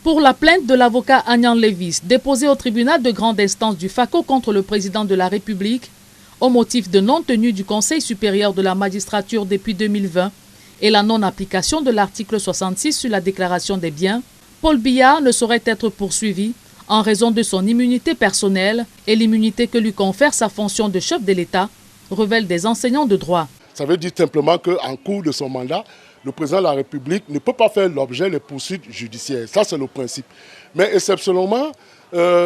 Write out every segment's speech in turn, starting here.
Pour la plainte de l'avocat Agnan Lévis, déposée au tribunal de grande instance du FACO contre le président de la République, au motif de non-tenue du Conseil supérieur de la magistrature depuis 2020 et la non-application de l'article 66 sur la déclaration des biens, Paul Biya ne saurait être poursuivi en raison de son immunité personnelle et l'immunité que lui confère sa fonction de chef de l'État, révèlent des enseignants de droit. Ça veut dire simplement qu'en cours de son mandat, le président de la République ne peut pas faire l'objet de poursuites judiciaires. Ça, c'est le principe. Mais exceptionnellement,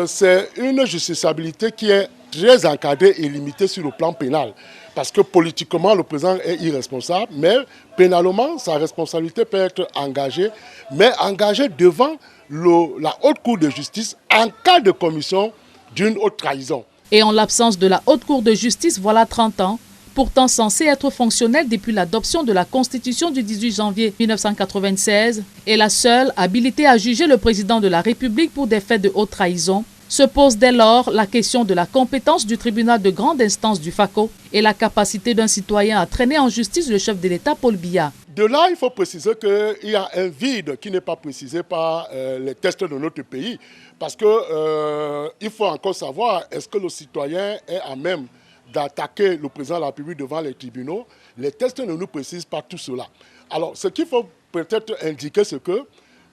c'est une justiciabilité qui est très encadrée et limitée sur le plan pénal. Parce que politiquement, le président est irresponsable, mais pénalement, sa responsabilité peut être engagée, mais engagée devant la haute cour de justice en cas de commission d'une haute trahison. Et en l'absence de la haute cour de justice, voilà 30 ans, pourtant censée être fonctionnelle depuis l'adoption de la Constitution du 18 janvier 1996, est la seule habilitée à juger le président de la République pour des faits de haute trahison, se pose dès lors la question de la compétence du tribunal de grande instance du FACO et la capacité d'un citoyen à traîner en justice le chef de l'État, Paul Biya. De là, il faut préciser qu'il y a un vide qui n'est pas précisé par les textes de notre pays. Parce qu'il faut encore savoir, est-ce que le citoyen est à même d'attaquer le président de la République devant les tribunaux? Les textes ne nous précisent pas tout cela. Alors, ce qu'il faut peut-être indiquer, c'est que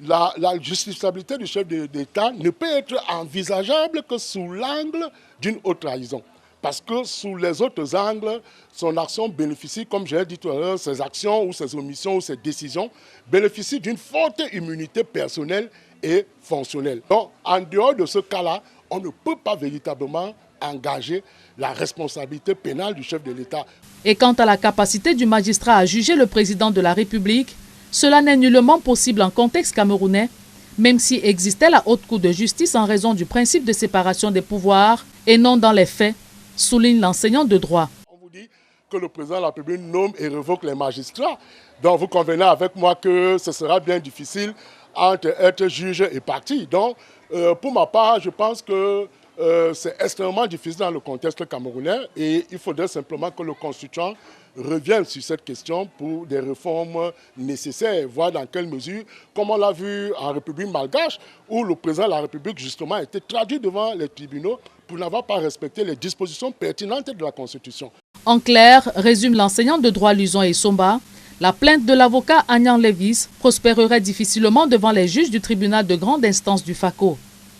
la justiciabilité du chef d'État ne peut être envisageable que sous l'angle d'une haute trahison. Parce que sous les autres angles, son action bénéficie, comme j'ai dit tout à l'heure, ses actions ou ses omissions ou ses décisions bénéficient d'une forte immunité personnelle et fonctionnelle. Donc, en dehors de ce cas-là, on ne peut pas véritablement engager la responsabilité pénale du chef de l'État. Et quant à la capacité du magistrat à juger le président de la République, cela n'est nullement possible en contexte camerounais, même si existait la haute cour de justice en raison du principe de séparation des pouvoirs et non dans les faits, souligne l'enseignant de droit. On vous dit que le président de la République nomme et révoque les magistrats. Donc vous convenez avec moi que ce sera bien difficile entre être juge et parti. Donc pour ma part, je pense que c'est extrêmement difficile dans le contexte camerounais et il faudrait simplement que le constituant revienne sur cette question pour des réformes nécessaires, voir dans quelle mesure, comme on l'a vu en République malgache, où le président de la République justement a été traduit devant les tribunaux pour n'avoir pas respecté les dispositions pertinentes de la Constitution. En clair, résume l'enseignant de droit Luson et Somba, la plainte de l'avocat Agnan Lévis prospérerait difficilement devant les juges du tribunal de grande instance du FACO.